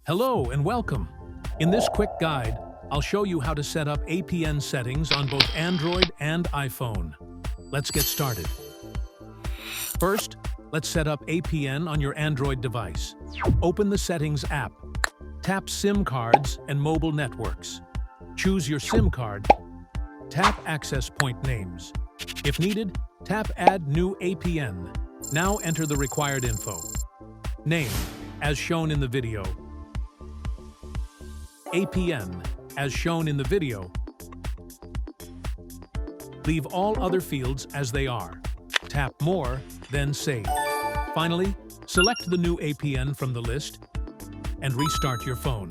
Hello and welcome. In this quick guide, I'll show you how to set up APN settings on both Android and iPhone. Let's get started. First, let's set up APN on your Android device. Open the Settings app. Tap SIM cards and mobile networks. Choose your SIM card. Tap Access Point Names. If needed, tap Add New APN. Now enter the required info. Name, as shown in the video. APN, as shown in the video. Leave all other fields as they are. Tap More, then Save. Finally, select the new APN from the list and restart your phone.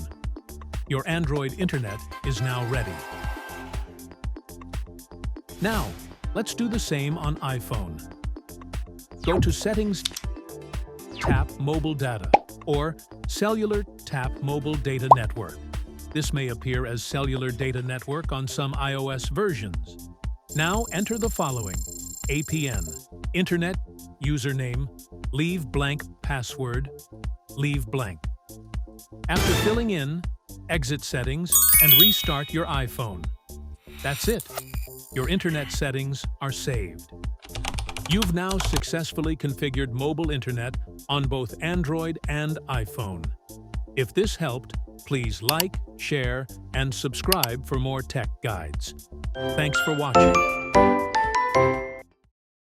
Your Android internet is now ready. Now, let's do the same on iPhone. Go to Settings, tap Mobile Data, or Cellular, tap Mobile Data Network. This may appear as Cellular Data Network on some iOS versions. Now enter the following: APN, Internet, username, leave blank password, leave blank. After filling in, exit Settings and restart your iPhone. That's it. Your internet settings are saved. You've now successfully configured mobile internet on both Android and iPhone. If this helped, please like, share, and subscribe for more tech guides. Thanks for watching.